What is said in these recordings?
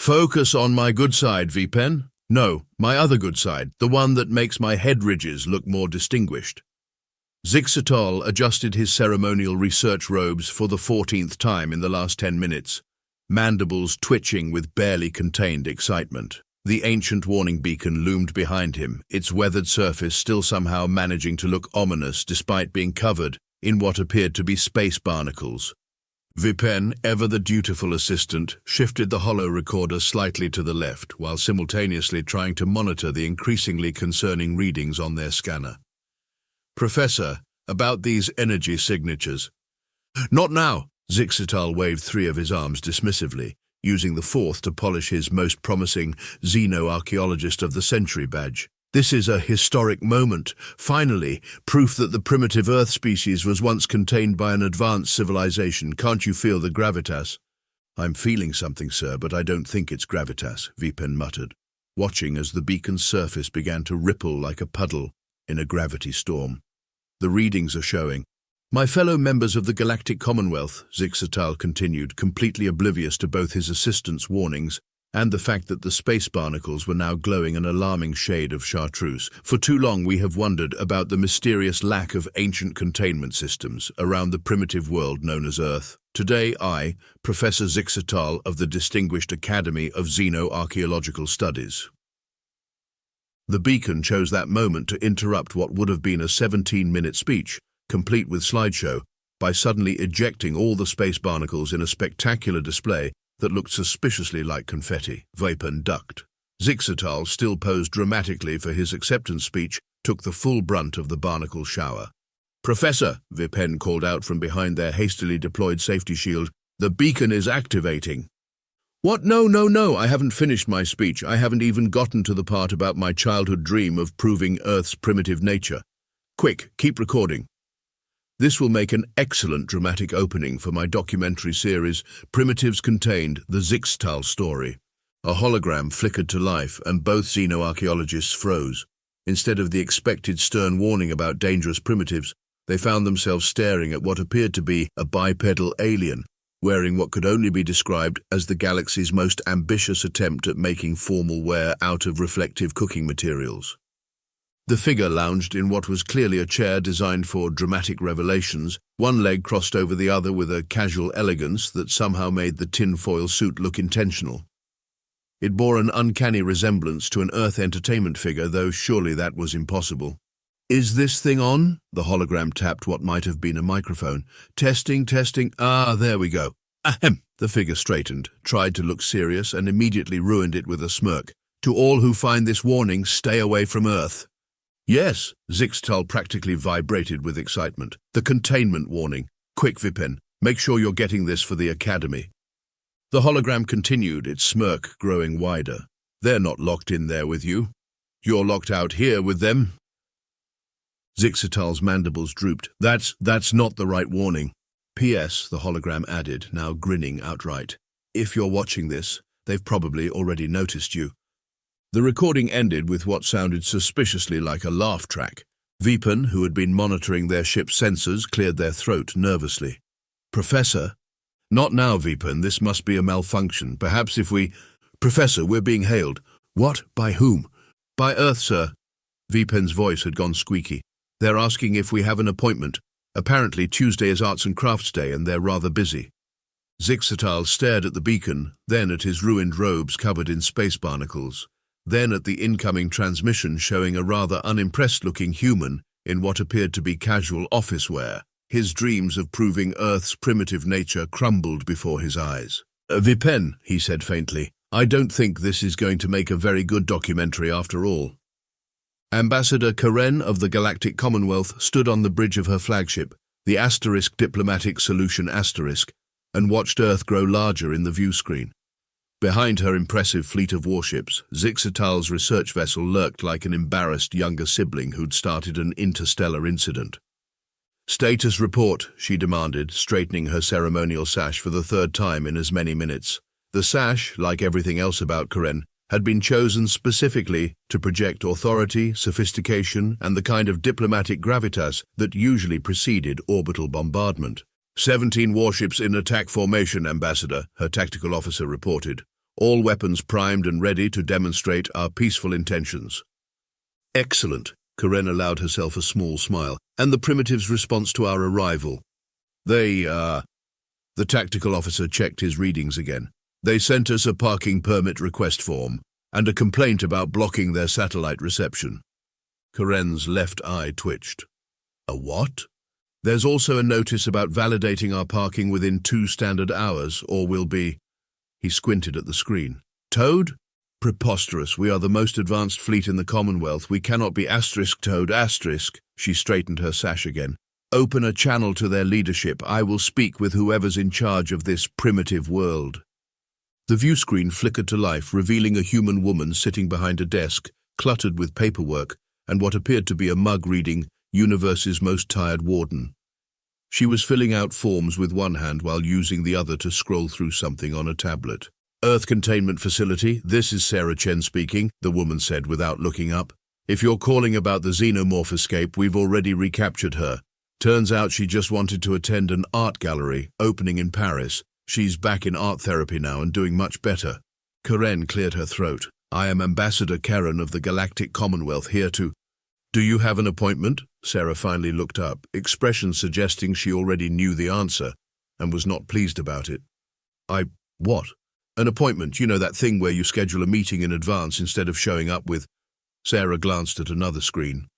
Focus on my good side, V-Pen. No, my other good side, the one that makes my head ridges look more distinguished. Zixatal adjusted his ceremonial research robes for the 14th time in the last 10 minutes, mandibles twitching with barely contained excitement. The ancient warning beacon loomed behind him, its weathered surface still somehow managing to look ominous despite being covered in what appeared to be space barnacles. V-Pen, ever the dutiful assistant, shifted the holo recorder slightly to the left while simultaneously trying to monitor the increasingly concerning readings on their scanner. Professor, about these energy signatures. Not now, Zixatal waved 3 of his arms dismissively, using the 4th to polish his most promising Xeno-Archaeologist of the Century badge. This is a historic moment, finally, proof that the primitive Earth species was once contained by an advanced civilization. Can't you feel the gravitas? I'm feeling something, sir, but I don't think it's gravitas, V-Pen muttered, watching as the beacon's surface began to ripple like a puddle in a gravity storm. The readings are showing. My fellow members of the Galactic Commonwealth, Zixatal continued, completely oblivious to both his assistant's warnings and the fact that the space barnacles were now glowing an alarming shade of chartreuse. For too long we have wondered about the mysterious lack of ancient containment systems around the primitive world known as Earth. Today I, Professor Zixatal of the Distinguished Academy of Xeno-Archaeological Studies. The beacon chose that moment to interrupt what would have been a 17-minute speech, complete with slideshow, by suddenly ejecting all the space barnacles in a spectacular display that looked suspiciously like confetti. V-Pen ducked. Zixatal, still posed dramatically for his acceptance speech, took the full brunt of the barnacle shower. Professor, V-Pen called out from behind their hastily deployed safety shield, the beacon is activating. What? No, I haven't finished my speech. I haven't even gotten to the part about my childhood dream of proving Earth's primitive nature. Quick, keep recording. This will make an excellent dramatic opening for my documentary series, Primitives Contained, the Zixatal Story. A hologram flickered to life and both xenoarchaeologists froze. Instead of the expected stern warning about dangerous primitives, they found themselves staring at what appeared to be a bipedal alien, wearing what could only be described as the galaxy's most ambitious attempt at making formal wear out of reflective cooking materials. The figure lounged in what was clearly a chair designed for dramatic revelations, one leg crossed over the other with a casual elegance that somehow made the tinfoil suit look intentional. It bore an uncanny resemblance to an Earth entertainment figure, though surely that was impossible. Is this thing on? The hologram tapped what might have been a microphone. Testing. Ah, there we go. Ahem. The figure straightened, tried to look serious, and immediately ruined it with a smirk. To all who find this warning, stay away from Earth. Yes, Zixatal practically vibrated with excitement. The containment warning. Quick, V-Pen, make sure you're getting this for the Academy. The hologram continued, its smirk growing wider. They're not locked in there with you. You're locked out here with them. Zixatal's mandibles drooped. That's not the right warning. P.S., the hologram added, now grinning outright. If you're watching this, they've probably already noticed you. The recording ended with what sounded suspiciously like a laugh track. V-Pen, who had been monitoring their ship's sensors, cleared their throat nervously. Professor? Not now, V-Pen. This must be a malfunction. Perhaps if we... Professor, we're being hailed. What? By whom? By Earth, sir. V-Pen's voice had gone squeaky. They're asking if we have an appointment. Apparently Tuesday is Arts and Crafts Day and they're rather busy. Zixatal stared at the beacon, then at his ruined robes covered in space barnacles, then at the incoming transmission showing a rather unimpressed-looking human in what appeared to be casual office wear. His dreams of proving Earth's primitive nature crumbled before his eyes. V-Pen, he said faintly, I don't think this is going to make a very good documentary after all. Ambassador Karen of the Galactic Commonwealth stood on the bridge of her flagship, the * Diplomatic Solution *, and watched Earth grow larger in the view screen. Behind her impressive fleet of warships, Zixatal's research vessel lurked like an embarrassed younger sibling who'd started an interstellar incident. Status report, she demanded, straightening her ceremonial sash for the 3rd time in as many minutes. The sash, like everything else about Karen, had been chosen specifically to project authority, sophistication, and the kind of diplomatic gravitas that usually preceded orbital bombardment. 17 warships in attack formation, Ambassador, her tactical officer reported. all weapons primed and ready to demonstrate our peaceful intentions. Excellent, Karen allowed herself a small smile. And the primitives' response to our arrival? The tactical officer checked his readings again. They sent us a parking permit request form and a complaint about blocking their satellite reception. Karen's left eye twitched. A what? There's also a notice about validating our parking within 2 standard hours, or will be... He squinted at the screen. Towed? Preposterous. We are the most advanced fleet in the Commonwealth. We cannot be towed. She straightened her sash again. Open a channel to their leadership. I will speak with whoever's in charge of this primitive world. The view screen flickered to life, revealing a human woman sitting behind a desk, cluttered with paperwork, and what appeared to be a mug reading, Universe's Most Tired Warden. She was filling out forms with one hand while using the other to scroll through something on a tablet. Earth Containment Facility, this is Sarah Chen speaking, the woman said without looking up. If you're calling about the xenomorph escape, we've already recaptured her. Turns out she just wanted to attend an art gallery opening in Paris. She's back in art therapy now and doing much better. Karen cleared her throat. I am Ambassador Karen of the Galactic Commonwealth here to... Do you have an appointment? Sarah finally looked up, expression suggesting she already knew the answer and was not pleased about it. What? An appointment, you know, that thing where you schedule a meeting in advance instead of showing up with... Sarah glanced at another screen.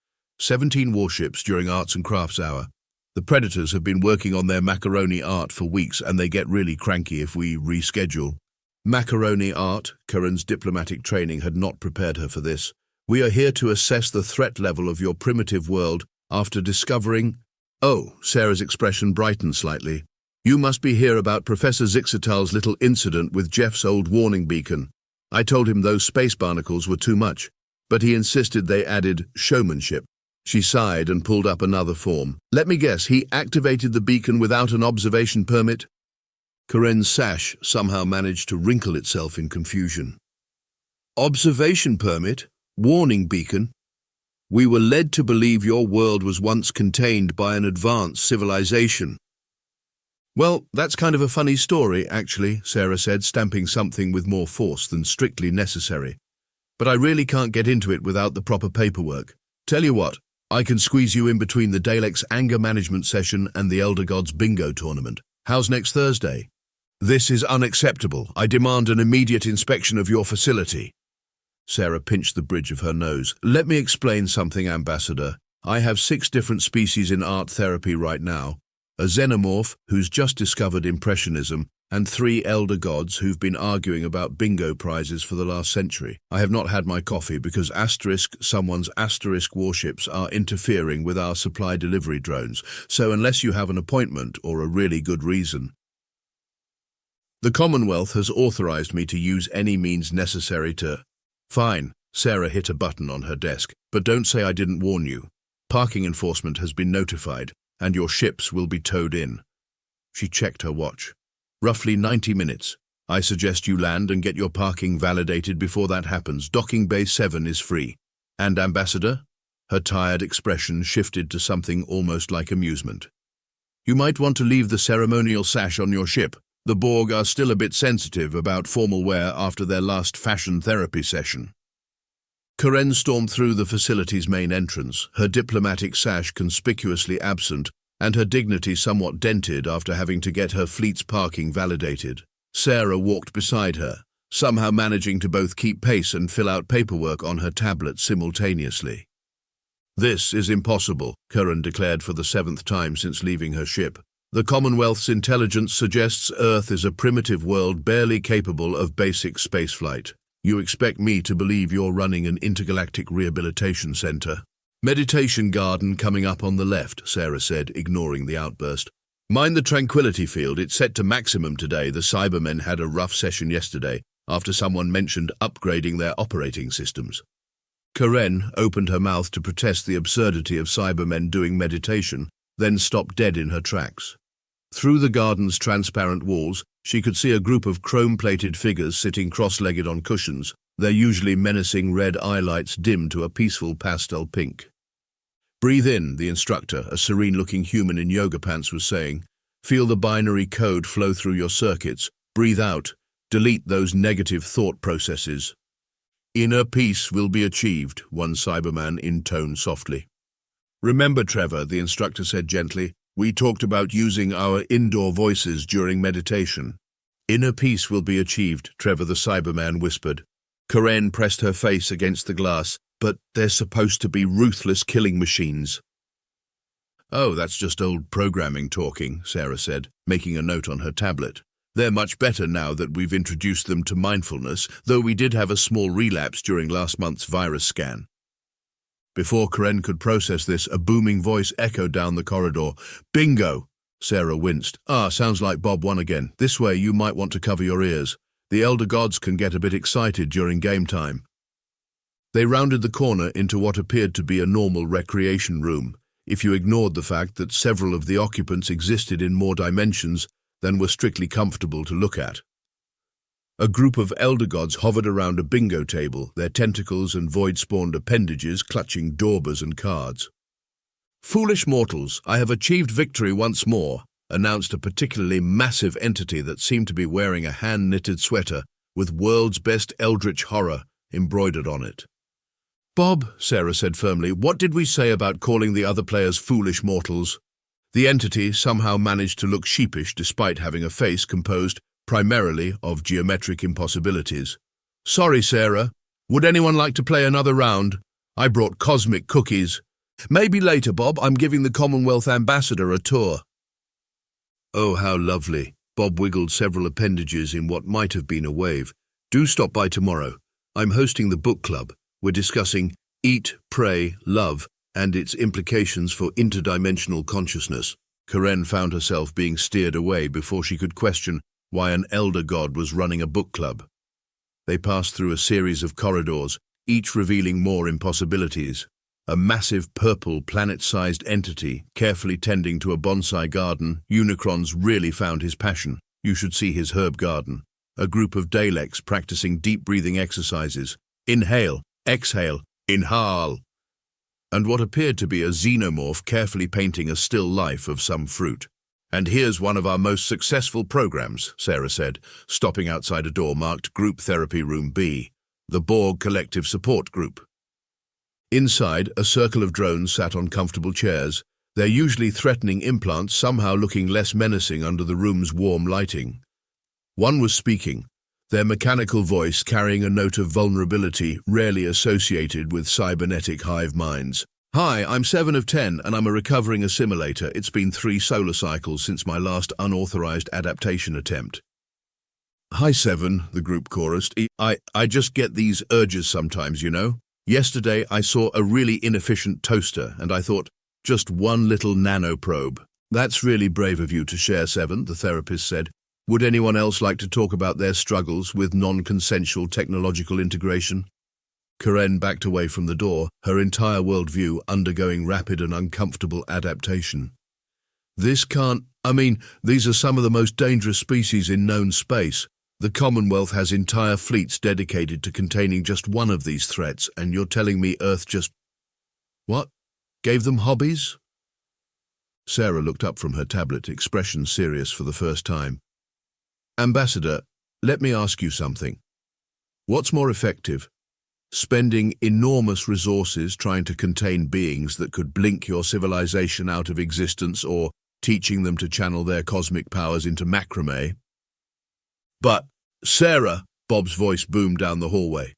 17 warships during Arts and Crafts Hour. The Predators have been working on their macaroni art for weeks and they get really cranky if we reschedule. Macaroni art? Karen's diplomatic training had not prepared her for this. We are here to assess the threat level of your primitive world after discovering... Oh, Sarah's expression brightened slightly. You must be here about Professor Zixatal's little incident with Jeff's old warning beacon. I told him those space barnacles were too much, but he insisted they added showmanship. She sighed and pulled up another form. Let me guess, he activated the beacon without an observation permit? Karen's sash somehow managed to wrinkle itself in confusion. Observation permit? Warning beacon? We were led to believe your world was once contained by an advanced civilization. Well, that's kind of a funny story, actually, Sarah said, stamping something with more force than strictly necessary. But I really can't get into it without the proper paperwork. Tell you what, I can squeeze you in between the Daleks' anger management session and the Elder Gods bingo tournament. How's next Thursday? This is unacceptable. I demand an immediate inspection of your facility. Sarah pinched the bridge of her nose. Let me explain something, Ambassador. I have 6 different species in art therapy right now. A xenomorph, who's just discovered Impressionism, and 3 elder gods who've been arguing about bingo prizes for the last century. I have not had my coffee because someone's warships are interfering with our supply delivery drones, so unless you have an appointment or a really good reason. The Commonwealth has authorized me to use any means necessary to... Fine, Sarah hit a button on her desk, but don't say I didn't warn you. Parking enforcement has been notified, and your ships will be towed in. She checked her watch. Roughly 90 minutes. I suggest you land and get your parking validated before that happens. Docking Bay 7 is free. And Ambassador? Her tired expression shifted to something almost like amusement. You might want to leave the ceremonial sash on your ship. The Borg are still a bit sensitive about formal wear after their last fashion therapy session. Karen stormed through the facility's main entrance, her diplomatic sash conspicuously absent and her dignity somewhat dented after having to get her fleet's parking validated. Sarah walked beside her, somehow managing to both keep pace and fill out paperwork on her tablet simultaneously. This is impossible, Karen declared for the 7th time since leaving her ship. The Commonwealth's intelligence suggests Earth is a primitive world barely capable of basic spaceflight. You expect me to believe you're running an intergalactic rehabilitation center? Meditation garden coming up on the left, Sarah said, ignoring the outburst. Mind the tranquility field, it's set to maximum today. The Cybermen had a rough session yesterday after someone mentioned upgrading their operating systems. Karen opened her mouth to protest the absurdity of Cybermen doing meditation, then stopped dead in her tracks. Through the garden's transparent walls, she could see a group of chrome-plated figures sitting cross-legged on cushions, their usually menacing red eye lights dimmed to a peaceful pastel pink. Breathe in, the instructor, a serene-looking human in yoga pants was saying. Feel the binary code flow through your circuits. Breathe out. Delete those negative thought processes. Inner peace will be achieved, one Cyberman intoned softly. Remember, Trevor, the instructor said gently, we talked about using our indoor voices during meditation. Inner peace will be achieved, Trevor the Cyberman whispered. Karen pressed her face against the glass. But they're supposed to be ruthless killing machines. Oh, that's just old programming talking, Sarah said, making a note on her tablet. They're much better now that we've introduced them to mindfulness, though we did have a small relapse during last month's virus scan. Before Karen could process this, a booming voice echoed down the corridor. Bingo! Sarah winced. Sounds like Bob won again. This way you might want to cover your ears. The elder gods can get a bit excited during game time. They rounded the corner into what appeared to be a normal recreation room, if you ignored the fact that several of the occupants existed in more dimensions than were strictly comfortable to look at. A group of elder gods hovered around a bingo table, their tentacles and void-spawned appendages clutching daubers and cards. Foolish mortals, I have achieved victory once more, announced a particularly massive entity that seemed to be wearing a hand-knitted sweater with world's best eldritch horror embroidered on it. Bob, Sarah said firmly, what did we say about calling the other players foolish mortals? The entity somehow managed to look sheepish despite having a face composed primarily of geometric impossibilities. Sorry, Sarah. Would anyone like to play another round? I brought cosmic cookies. Maybe later, Bob. I'm giving the Commonwealth ambassador a tour. Oh, how lovely. Bob wiggled several appendages in what might have been a wave. Do stop by tomorrow. I'm hosting the book club. We're discussing Eat, Pray, Love and its implications for interdimensional consciousness. Karen found herself being steered away before she could question why an elder god was running a book club. They passed through a series of corridors, each revealing more impossibilities. A massive purple planet-sized entity carefully tending to a bonsai garden. Unicron's really found his passion. You should see his herb garden. A group of Daleks practicing deep breathing exercises. Inhale, exhale, inhale. And what appeared to be a xenomorph carefully painting a still life of some fruit. And here's one of our most successful programs, Sarah said, stopping outside a door marked Group Therapy Room B, the Borg Collective Support Group. Inside, a circle of drones sat on comfortable chairs, their usually threatening implants somehow looking less menacing under the room's warm lighting. One was speaking, their mechanical voice carrying a note of vulnerability rarely associated with cybernetic hive minds. Hi, I'm 7 of 10 and I'm a recovering assimilator. It's been 3 solar cycles since my last unauthorized adaptation attempt. Hi 7, the group chorused. I just get these urges sometimes, you know. Yesterday I saw a really inefficient toaster and I thought, just one little nanoprobe. That's really brave of you to share, 7, the therapist said. Would anyone else like to talk about their struggles with non-consensual technological integration? Karen backed away from the door, her entire worldview undergoing rapid and uncomfortable adaptation. These are some of the most dangerous species in known space. The Commonwealth has entire fleets dedicated to containing just one of these threats, and you're telling me Earth just... What? Gave them hobbies? Sarah looked up from her tablet, expression serious for the first time. Ambassador, let me ask you something. What's more effective? Spending enormous resources trying to contain beings that could blink your civilization out of existence, or teaching them to channel their cosmic powers into macrame? But, Sarah, Bob's voice boomed down the hallway.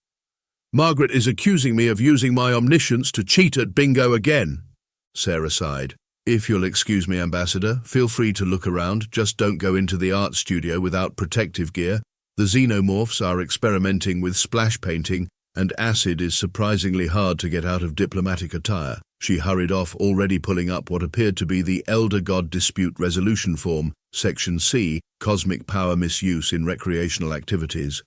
Margaret is accusing me of using my omniscience to cheat at bingo again. Sarah sighed. If you'll excuse me, Ambassador, feel free to look around. Just don't go into the art studio without protective gear. The xenomorphs are experimenting with splash painting, and acid is surprisingly hard to get out of diplomatic attire. She hurried off, already pulling up what appeared to be the Elder God Dispute Resolution Form, Section C, Cosmic Power Misuse in Recreational Activities.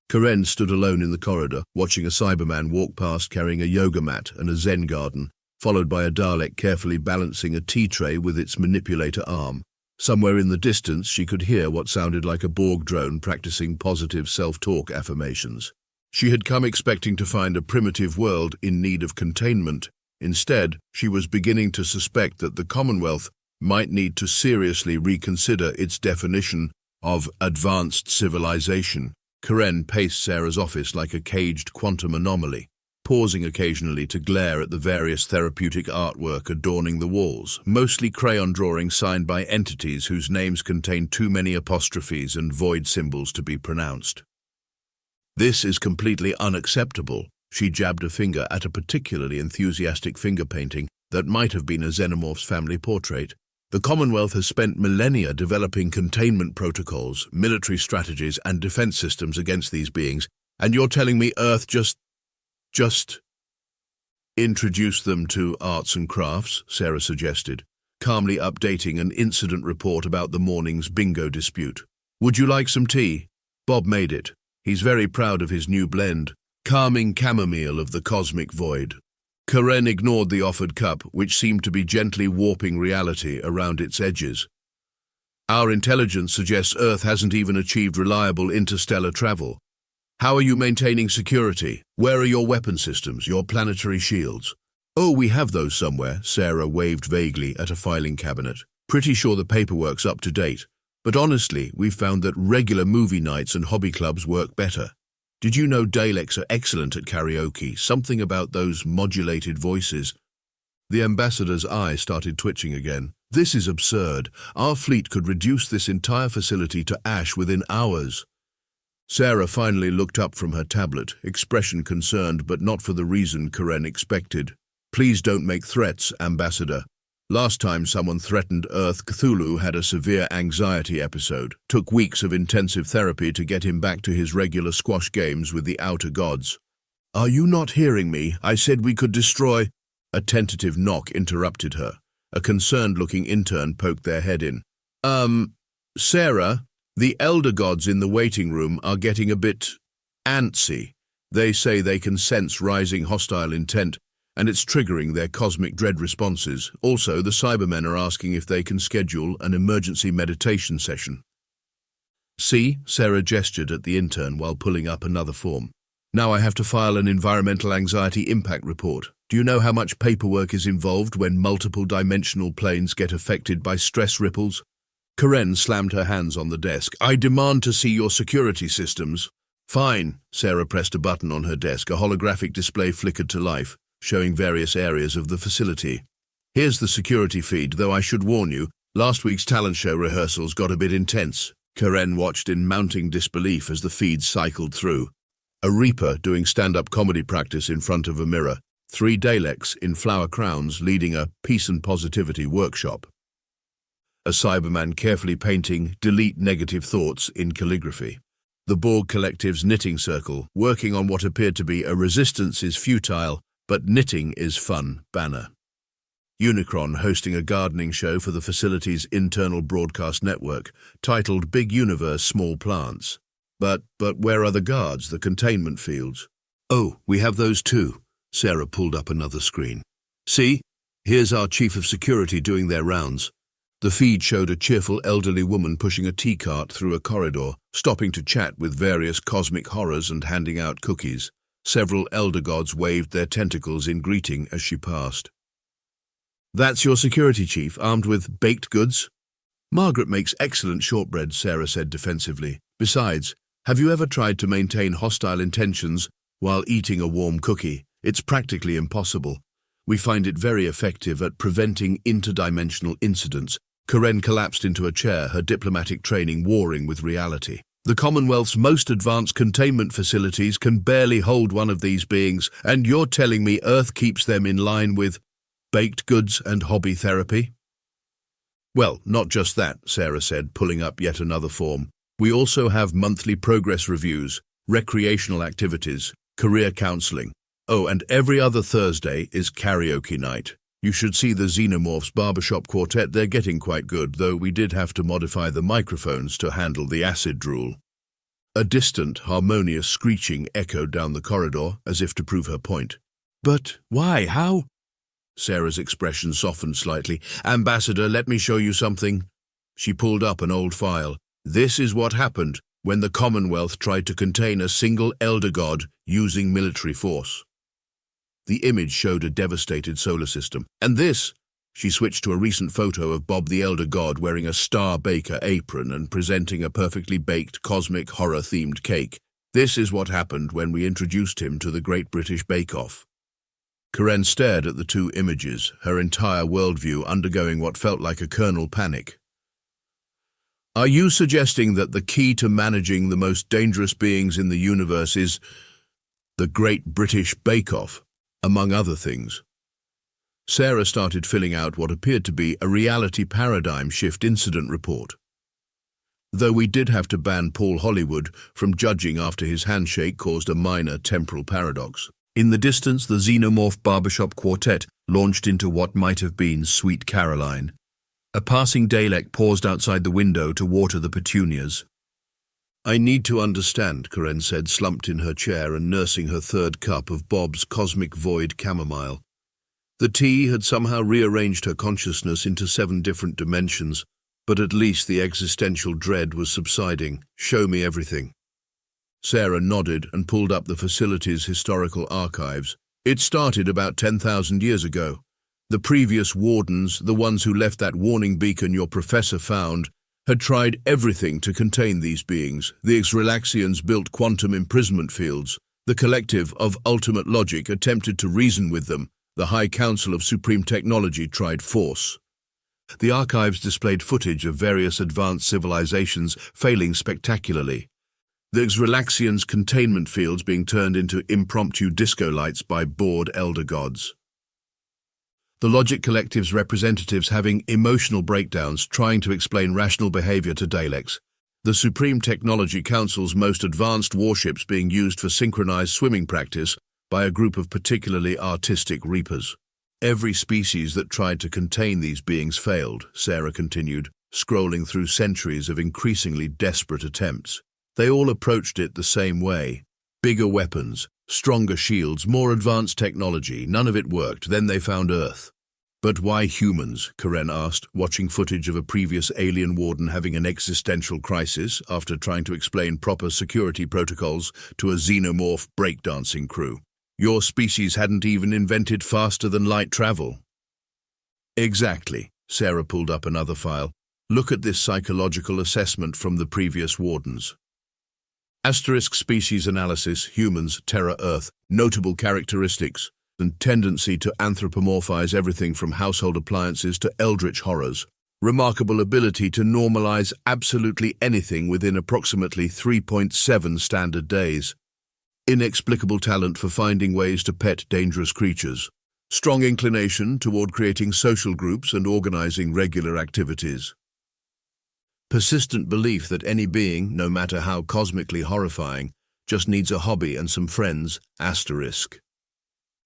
Karen stood alone in the corridor, watching a Cyberman walk past carrying a yoga mat and a Zen garden, followed by a Dalek carefully balancing a tea tray with its manipulator arm. Somewhere in the distance, she could hear what sounded like a Borg drone practicing positive self-talk affirmations. She had come expecting to find a primitive world in need of containment. Instead, she was beginning to suspect that the Commonwealth might need to seriously reconsider its definition of advanced civilization. Karen paced Sarah's office like a caged quantum anomaly, pausing occasionally to glare at the various therapeutic artwork adorning the walls, mostly crayon drawings signed by entities whose names contain too many apostrophes and void symbols to be pronounced. "This is completely unacceptable." She jabbed a finger at a particularly enthusiastic finger painting that might have been a xenomorph's family portrait. "The Commonwealth has spent millennia developing containment protocols, military strategies, and defense systems against these beings, and you're telling me Earth just introduce them to arts and crafts," Sarah suggested, calmly updating an incident report about the morning's bingo dispute. "Would you like some tea? Bob made it. He's very proud of his new blend, calming chamomile of the cosmic void." Karen ignored the offered cup, which seemed to be gently warping reality around its edges. "Our intelligence suggests Earth hasn't even achieved reliable interstellar travel. How are you maintaining security? Where are your weapon systems, your planetary shields?" "Oh, we have those somewhere," Sarah waved vaguely at a filing cabinet. "Pretty sure the paperwork's up to date. But honestly, we've found that regular movie nights and hobby clubs work better. Did you know Daleks are excellent at karaoke? Something about those modulated voices." The ambassador's eye started twitching again. "This is absurd. Our fleet could reduce this entire facility to ash within hours." Sarah finally looked up from her tablet, expression concerned but not for the reason Karen expected. "Please don't make threats, Ambassador. Last time someone threatened Earth, Cthulhu had a severe anxiety episode. Took weeks of intensive therapy to get him back to his regular squash games with the outer gods." "Are you not hearing me? I said we could destroy—" A tentative knock interrupted her. A concerned-looking intern poked their head in. Sarah, the elder gods in the waiting room are getting a bit antsy. They say they can sense rising hostile intent, and it's triggering their cosmic dread responses. Also, the Cybermen are asking if they can schedule an emergency meditation session." "See?" Sarah gestured at the intern while pulling up another form. "Now I have to file an environmental anxiety impact report. Do you know how much paperwork is involved when multiple dimensional planes get affected by stress ripples?" Karen slammed her hands on the desk. "I demand to see your security systems." "Fine." Sarah pressed a button on her desk. A holographic display flickered to life, showing various areas of the facility. "Here's the security feed, though I should warn you, last week's talent show rehearsals got a bit intense." Karen watched in mounting disbelief as the feed cycled through. A Reaper doing stand-up comedy practice in front of a mirror. 3 Daleks in flower crowns leading a peace and positivity workshop. A Cyberman carefully painting "delete negative thoughts" in calligraphy. The Borg Collective's knitting circle, working on what appeared to be a "resistance is futile, but knitting is fun" banner. Unicron hosting a gardening show for the facility's internal broadcast network, titled "Big Universe, Small Plants." But where are the guards, the containment fields? "Oh, we have those too." Sarah pulled up another screen. "See? Here's our chief of security doing their rounds." The feed showed a cheerful elderly woman pushing a tea cart through a corridor, stopping to chat with various cosmic horrors and handing out cookies. Several elder gods waved their tentacles in greeting as she passed. "That's your security chief, armed with baked goods?" "Margaret makes excellent shortbread," Sarah said defensively. "Besides, have you ever tried to maintain hostile intentions while eating a warm cookie? It's practically impossible. We find it very effective at preventing interdimensional incidents." Karen collapsed into a chair, her diplomatic training warring with reality. "The Commonwealth's most advanced containment facilities can barely hold one of these beings, and you're telling me Earth keeps them in line with baked goods and hobby therapy?" "Well, not just that," Sarah said, pulling up yet another form. "We also have monthly progress reviews, recreational activities, career counseling. Oh, and every other Thursday is karaoke night. You should see the Xenomorphs barbershop quartet. They're getting quite good, though we did have to modify the microphones to handle the acid drool." A distant, harmonious screeching echoed down the corridor, as if to prove her point. "But why? How?" Sarah's expression softened slightly. "Ambassador, let me show you something." She pulled up an old file. "This is what happened when the Commonwealth tried to contain a single elder god using military force." The image showed a devastated solar system. "And this," she switched to a recent photo of Bob the Elder God wearing a Star Baker apron and presenting a perfectly baked cosmic horror-themed cake. This is what happened when we introduced him to the Great British Bake Off. Karen stared at the two images, her entire worldview undergoing what felt like a kernel panic. Are you suggesting that the key to managing the most dangerous beings in the universe is the Great British Bake Off, among other things? Sarah started filling out what appeared to be a reality paradigm shift incident report. Though we did have to ban Paul Hollywood from judging after his handshake caused a minor temporal paradox. In the distance, the Xenomorph Barbershop Quartet launched into what might have been Sweet Caroline. A passing Dalek paused outside the window to water the petunias. I need to understand, Karen said, slumped in her chair and nursing her third cup of Bob's Cosmic Void chamomile. The tea had somehow rearranged her consciousness into 7 different dimensions, but at least the existential dread was subsiding. Show me everything. Sarah nodded and pulled up the facility's historical archives. It started about 10,000 years ago. The previous wardens, the ones who left that warning beacon your professor found, had tried everything to contain these beings. The Exrelaxians built quantum imprisonment fields. The Collective of Ultimate Logic attempted to reason with them. The High Council of Supreme Technology tried force. The archives displayed footage of various advanced civilizations failing spectacularly. The Exrelaxians' containment fields being turned into impromptu disco lights by bored elder gods. The Logic Collective's representatives having emotional breakdowns trying to explain rational behavior to Daleks. The Supreme Technology Council's most advanced warships being used for synchronized swimming practice by a group of particularly artistic reapers. Every species that tried to contain these beings failed, Sarah continued, scrolling through centuries of increasingly desperate attempts. They all approached it the same way. Bigger weapons, stronger shields, more advanced technology. None of it worked. Then they found Earth. But why humans? Karen asked, watching footage of a previous alien warden having an existential crisis after trying to explain proper security protocols to a xenomorph breakdancing crew. Your species hadn't even invented faster-than-light travel. Exactly. Sarah pulled up another file. Look at this psychological assessment from the previous wardens. Asterisk species analysis, humans, Terra Earth, notable characteristics, and tendency to anthropomorphize everything from household appliances to eldritch horrors. Remarkable ability to normalize absolutely anything within approximately 3.7 standard days. Inexplicable talent for finding ways to pet dangerous creatures. Strong inclination toward creating social groups and organizing regular activities. Persistent belief that any being, no matter how cosmically horrifying, just needs a hobby and some friends, asterisk.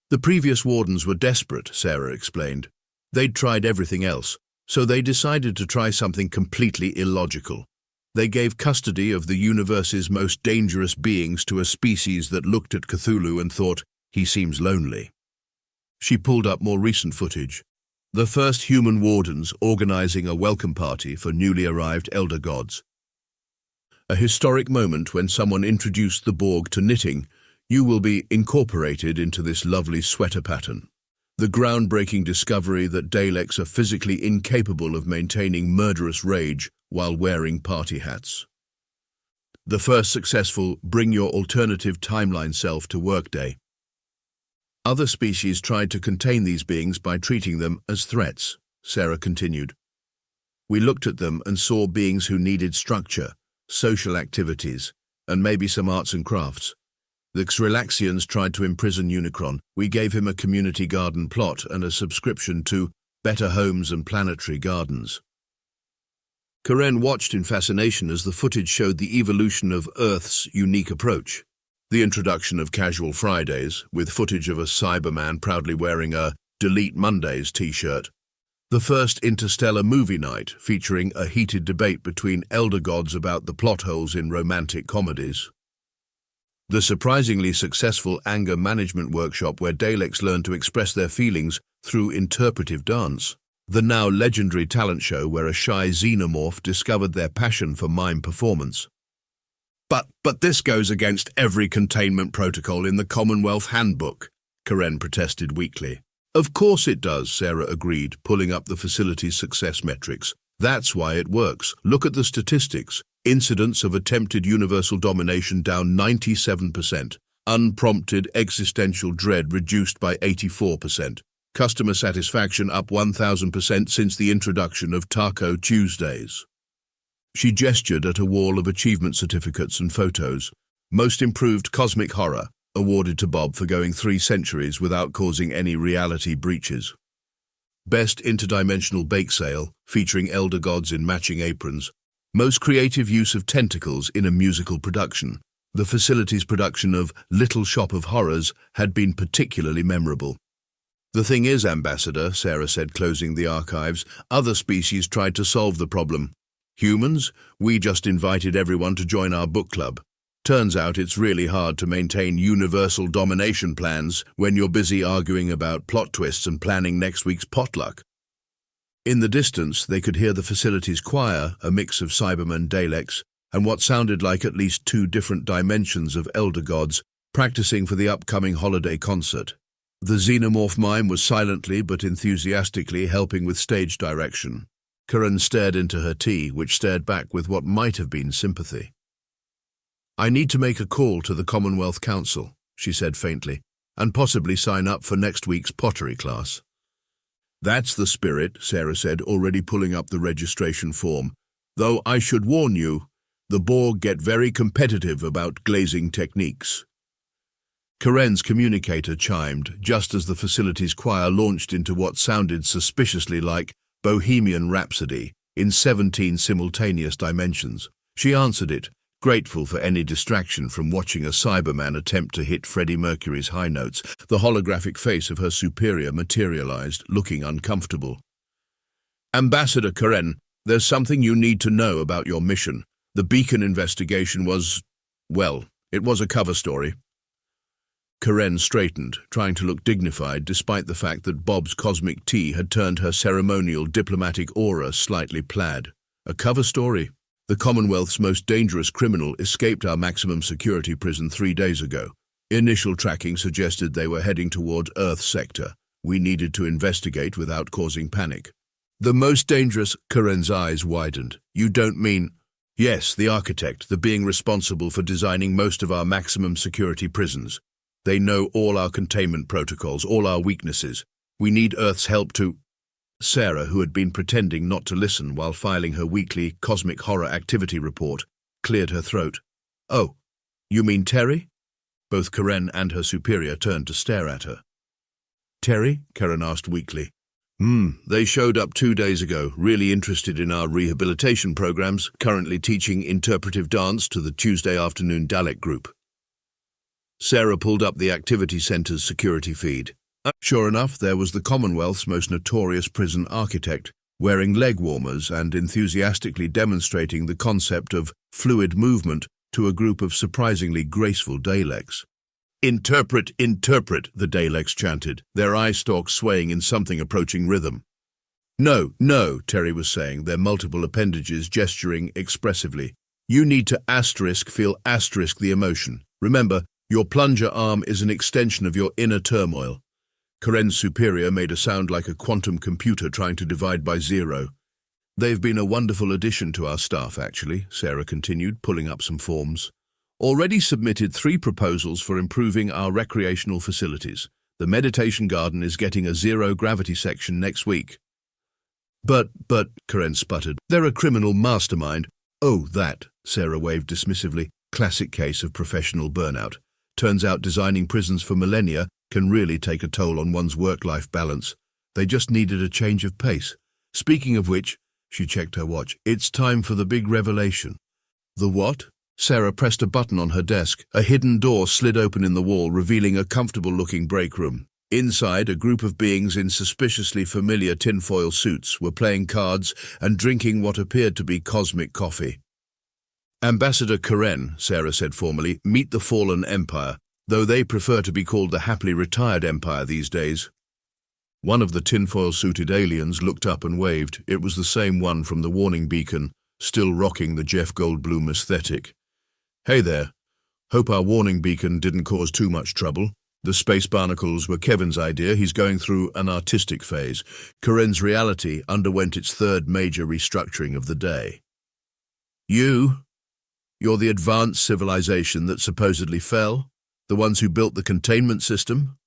The previous wardens were desperate, Sarah explained. They'd tried everything else, so they decided to try something completely illogical. They gave custody of the universe's most dangerous beings to a species that looked at Cthulhu and thought, he seems lonely. She pulled up more recent footage. The first human wardens organizing a welcome party for newly arrived elder gods. A historic moment when someone introduced the Borg to knitting. You will be incorporated into this lovely sweater pattern. The groundbreaking discovery that Daleks are physically incapable of maintaining murderous rage while wearing party hats. The first successful bring your alternative timeline self to work day. Other species tried to contain these beings by treating them as threats, Sarah continued. We looked at them and saw beings who needed structure, social activities, and maybe some arts and crafts. The Exrelaxians tried to imprison Unicron. We gave him a community garden plot and a subscription to Better Homes and Planetary Gardens. Karen watched in fascination as the footage showed the evolution of Earth's unique approach. The introduction of Casual Fridays, with footage of a Cyberman proudly wearing a Delete Mondays t-shirt. The first Interstellar movie night, featuring a heated debate between elder gods about the plot holes in romantic comedies. The surprisingly successful anger management workshop where Daleks learn to express their feelings through interpretive dance. The now legendary talent show where a shy xenomorph discovered their passion for mime performance. But this goes against every containment protocol in the Commonwealth handbook, Karen protested weakly. Of course it does, Sarah agreed, pulling up the facility's success metrics. That's why it works. Look at the statistics. Incidents of attempted universal domination down 97%. Unprompted existential dread reduced by 84%. Customer satisfaction up 1,000% since the introduction of Taco Tuesdays. She gestured at a wall of achievement certificates and photos. Most improved cosmic horror, awarded to Bob for going 3 centuries without causing any reality breaches. Best interdimensional bake sale, featuring elder gods in matching aprons. Most creative use of tentacles in a musical production. The facility's production of Little Shop of Horrors had been particularly memorable. The thing is, Ambassador, Sarah said, closing the archives, other species tried to solve the problem. Humans, we just invited everyone to join our book club. Turns out it's really hard to maintain universal domination plans when you're busy arguing about plot twists and planning next week's potluck. In the distance, they could hear the facility's choir, a mix of Cybermen, Daleks, and what sounded like at least 2 different dimensions of elder gods, practicing for the upcoming holiday concert. The xenomorph mime was silently but enthusiastically helping with stage direction. Karen stared into her tea, which stared back with what might have been sympathy. "I need to make a call to the Commonwealth Council," she said faintly, "and possibly sign up for next week's pottery class." "That's the spirit," Sarah said, already pulling up the registration form. "Though I should warn you, the Borg get very competitive about glazing techniques." Karen's communicator chimed just as the facility's choir launched into what sounded suspiciously like Bohemian Rhapsody in 17 simultaneous dimensions. She answered it, grateful for any distraction from watching a Cyberman attempt to hit Freddie Mercury's high notes. The holographic face of her superior materialized, looking uncomfortable. "Ambassador Karen, there's something you need to know about your mission. The beacon investigation was, well, it was a cover story." Karen straightened, trying to look dignified despite the fact that Bob's cosmic tea had turned her ceremonial diplomatic aura slightly plaid. "A cover story? The Commonwealth's most dangerous criminal escaped our maximum security prison 3 days ago. Initial tracking suggested they were heading toward Earth sector. We needed to investigate without causing panic." "The most dangerous?" Karen's eyes widened. "You don't mean—" "Yes, the architect, the being responsible for designing most of our maximum security prisons. They know all our containment protocols, all our weaknesses. We need Earth's help to—" Sarah, who had been pretending not to listen while filing her weekly cosmic horror activity report, cleared her throat. "Oh, you mean Terry?" Both Karen and her superior turned to stare at her. "Terry?" Karen asked weakly. They showed up 2 days ago, really interested in our rehabilitation programs, currently teaching interpretive dance to the Tuesday afternoon Dalek group." Sarah pulled up the activity center's security feed. Sure enough, there was the Commonwealth's most notorious prison architect, wearing leg warmers and enthusiastically demonstrating the concept of fluid movement to a group of surprisingly graceful Daleks. "Interpret, interpret," the Daleks chanted, their eye stalks swaying in something approaching rhythm. "No, no," Terry was saying, their multiple appendages gesturing expressively. "You need to feel the emotion. Remember, your plunger arm is an extension of your inner turmoil." Karen's superior made a sound like a quantum computer trying to divide by 0. "They've been a wonderful addition to our staff, actually," Sarah continued, pulling up some forms. "Already submitted 3 proposals for improving our recreational facilities. The meditation garden is getting a 0-gravity section next week." But, Karen sputtered, "they're a criminal mastermind." "Oh, that," Sarah waved dismissively. "Classic case of professional burnout. Turns out designing prisons for millennia can really take a toll on one's work-life balance. They just needed a change of pace. Speaking of which," she checked her watch, "it's time for the big revelation." "The what?" Sarah pressed a button on her desk. A hidden door slid open in the wall, revealing a comfortable-looking break room. Inside, a group of beings in suspiciously familiar tinfoil suits were playing cards and drinking what appeared to be cosmic coffee. "Ambassador Karen," Sarah said formally, "meet the fallen empire, though they prefer to be called the happily retired empire these days." One of the tinfoil-suited aliens looked up and waved. It was the same one from the warning beacon, still rocking the Jeff Goldblum aesthetic. "Hey there. Hope our warning beacon didn't cause too much trouble. The space barnacles were Kevin's idea. He's going through an artistic phase. Karen's reality underwent its 3rd major restructuring of the day." "You?" You're the advanced civilization that supposedly fell? The ones who built the containment system?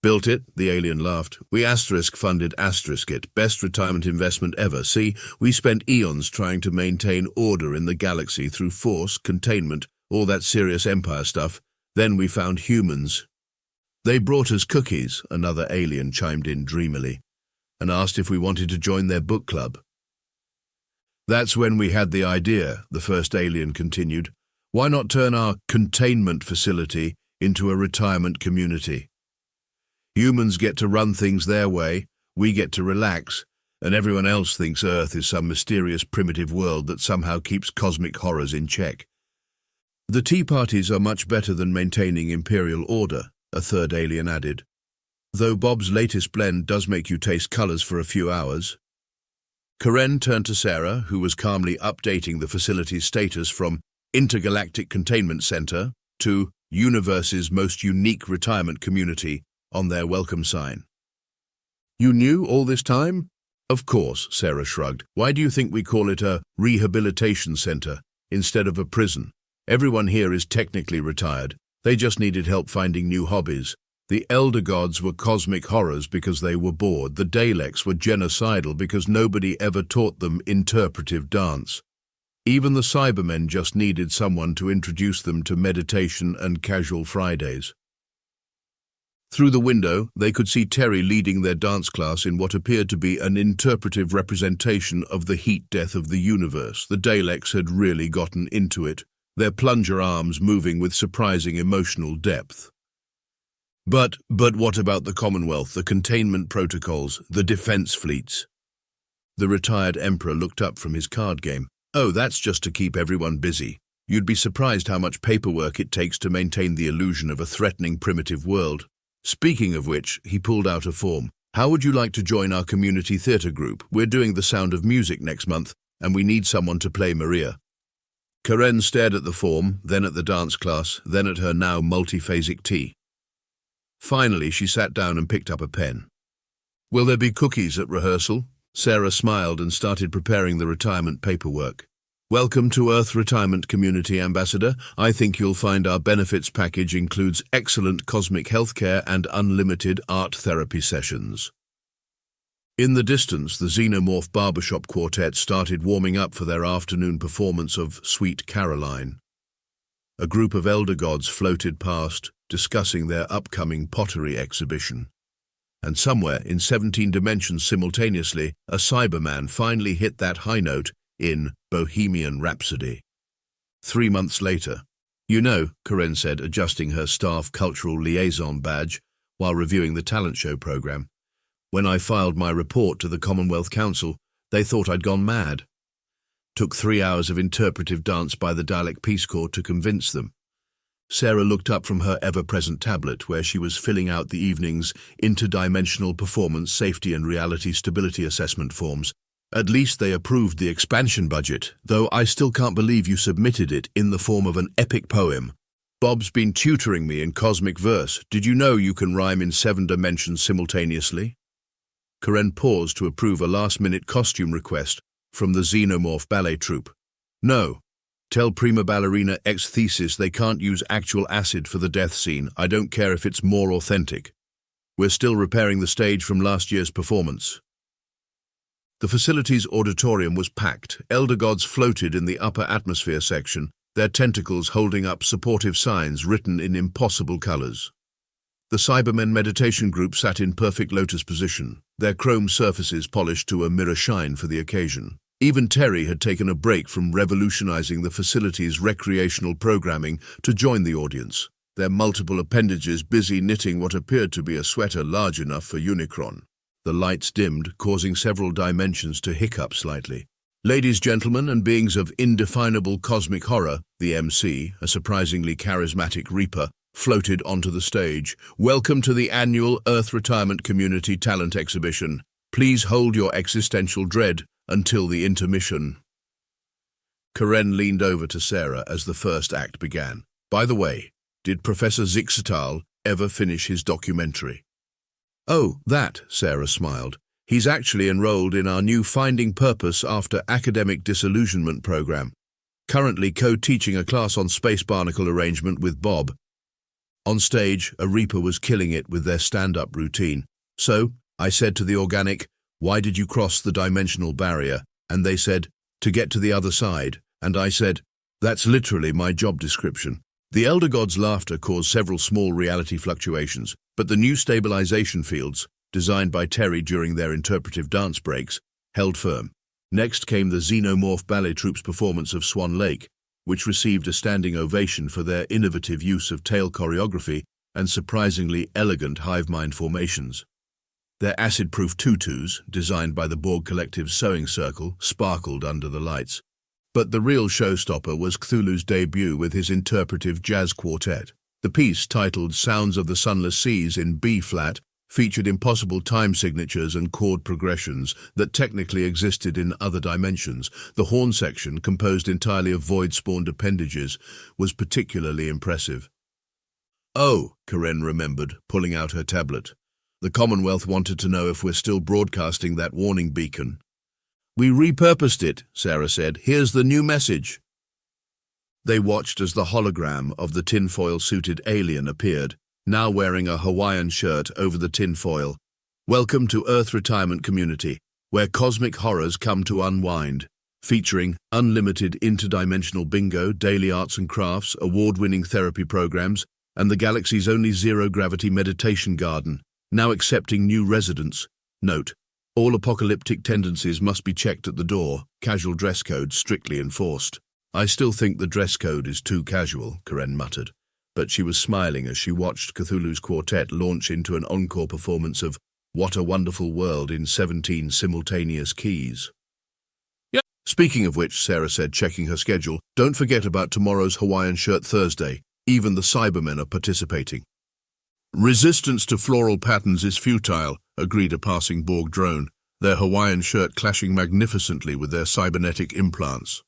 Built it, the alien laughed. We *funded it. Best retirement investment ever. See, we spent eons trying to maintain order in the galaxy through force, containment, all that serious empire stuff. Then we found humans. They brought us cookies, another alien chimed in dreamily, and asked if we wanted to join their book club. That's when we had the idea, the first alien continued. Why not turn our containment facility into a retirement community? Humans get to run things their way, we get to relax, and everyone else thinks Earth is some mysterious primitive world that somehow keeps cosmic horrors in check. The tea parties are much better than maintaining imperial order, a third alien added. Though Bob's latest blend does make you taste colors for a few hours. Karen turned to Sarah, who was calmly updating the facility's status from Intergalactic Containment Center to Universe's most unique retirement community on their welcome sign. You knew all this time? Of course, Sarah shrugged. Why do you think we call it a rehabilitation center instead of a prison? Everyone here is technically retired. They just needed help finding new hobbies. The Elder Gods were cosmic horrors because they were bored. The Daleks were genocidal because nobody ever taught them interpretive dance. Even the Cybermen just needed someone to introduce them to meditation and casual Fridays. Through the window, they could see Terry leading their dance class in what appeared to be an interpretive representation of the heat death of the universe. The Daleks had really gotten into it, their plunger arms moving with surprising emotional depth. But what about the Commonwealth, the containment protocols, the defense fleets? The retired Emperor looked up from his card game. Oh, that's just to keep everyone busy. You'd be surprised how much paperwork it takes to maintain the illusion of a threatening primitive world. Speaking of which, he pulled out a form. How would you like to join our community theatre group? We're doing The Sound of Music next month, and we need someone to play Maria. Karen stared at the form, then at the dance class, then at her now multiphasic tea. Finally, she sat down and picked up a pen. Will there be cookies at rehearsal? Sarah smiled and started preparing the retirement paperwork. Welcome to Earth Retirement Community, Ambassador. I think you'll find our benefits package includes excellent cosmic healthcare and unlimited art therapy sessions. In the distance, the Xenomorph Barbershop Quartet started warming up for their afternoon performance of Sweet Caroline. A group of Elder Gods floated past, discussing their upcoming pottery exhibition. And somewhere in 17 dimensions simultaneously, a Cyberman finally hit that high note in Bohemian Rhapsody. 3 months later. You know, Karen said, adjusting her staff cultural liaison badge while reviewing the talent show program. When I filed my report to the Commonwealth Council, they thought I'd gone mad. Took 3 hours of interpretive dance by the Dalek Peace Corps to convince them. Sarah looked up from her ever-present tablet where she was filling out the evening's interdimensional performance safety and reality stability assessment forms. At least they approved the expansion budget, though I still can't believe you submitted it in the form of an epic poem. Bob's been tutoring me in cosmic verse. Did you know you can rhyme in 7 dimensions simultaneously? Karen paused to approve a last-minute costume request from the Xenomorph Ballet Troupe. No. Tell Prima Ballerina X Thesis they can't use actual acid for the death scene. I don't care if it's more authentic. We're still repairing the stage from last year's performance. The facility's auditorium was packed. Elder Gods floated in the upper atmosphere section, their tentacles holding up supportive signs written in impossible colors. The Cybermen meditation group sat in perfect lotus position, their chrome surfaces polished to a mirror shine for the occasion. Even Terry had taken a break from revolutionizing the facility's recreational programming to join the audience, their multiple appendages busy knitting what appeared to be a sweater large enough for Unicron. The lights dimmed, causing several dimensions to hiccup slightly. Ladies, gentlemen, and beings of indefinable cosmic horror, the MC, a surprisingly charismatic Reaper, floated onto the stage. Welcome to the annual Earth Retirement Community Talent Exhibition. Please hold your existential dread until the intermission. Karen leaned over to Sarah as the first act began. By the way, did Professor Zixatal ever finish his documentary? Oh, that, Sarah smiled. He's actually enrolled in our new Finding Purpose After Academic Disillusionment program. currently co-teaching a class on space barnacle arrangement with Bob. On stage, a Reaper was killing it with their stand-up routine. So, I said to the organic, "Why did you cross the dimensional barrier?" And they said, "To get to the other side." And I said, "That's literally my job description." The Elder God's laughter caused several small reality fluctuations, but the new stabilization fields, designed by Terry during their interpretive dance breaks, held firm. Next came the Xenomorph Ballet Troupe's performance of Swan Lake, which received a standing ovation for their innovative use of tail choreography and surprisingly elegant hive mind formations. Their acid-proof tutus, designed by the Borg Collective's sewing circle, sparkled under the lights. But the real showstopper was Cthulhu's debut with his interpretive jazz quartet. The piece, titled Sounds of the Sunless Seas in B-flat, featured impossible time signatures and chord progressions that technically existed in other dimensions. The horn section, composed entirely of void-spawned appendages, was particularly impressive. "Oh," Karen remembered, pulling out her tablet. "The Commonwealth wanted to know if we're still broadcasting that warning beacon." "We repurposed it," Sarah said. "Here's the new message." They watched as the hologram of the tinfoil-suited alien appeared, now wearing a Hawaiian shirt over the tinfoil. "Welcome to Earth Retirement Community, where cosmic horrors come to unwind," featuring unlimited interdimensional bingo, daily arts and crafts, award-winning therapy programs, and the galaxy's only zero-gravity meditation garden, now accepting new residents. Note: all apocalyptic tendencies must be checked at the door, casual dress code strictly enforced. "I still think the dress code is too casual," Karen muttered, but she was smiling as she watched Cthulhu's quartet launch into an encore performance of What a Wonderful World in 17 simultaneous keys. "Yeah." "Speaking of which," Sarah said, checking her schedule, "don't forget about tomorrow's Hawaiian Shirt Thursday. Even the Cybermen are participating." "Resistance to floral patterns is futile," agreed a passing Borg drone, their Hawaiian shirt clashing magnificently with their cybernetic implants.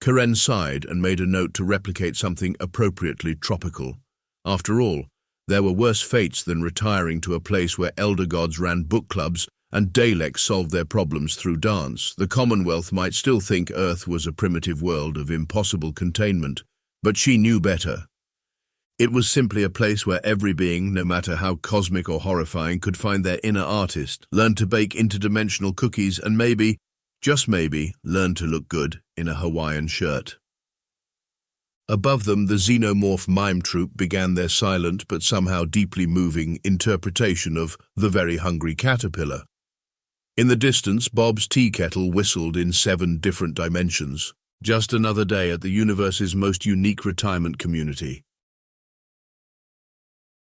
Karen sighed and made a note to replicate something appropriately tropical. After all, there were worse fates than retiring to a place where elder gods ran book clubs and Daleks solved their problems through dance. The Commonwealth might still think Earth was a primitive world of impossible containment, but she knew better. It was simply a place where every being, no matter how cosmic or horrifying, could find their inner artist, learn to bake interdimensional cookies, and maybe, just maybe, learn to look good in a Hawaiian shirt. Above them, the Xenomorph mime troupe began their silent but somehow deeply moving interpretation of The Very Hungry Caterpillar. In the distance, Bob's tea kettle whistled in 7 different dimensions. Just another day at the universe's most unique retirement community.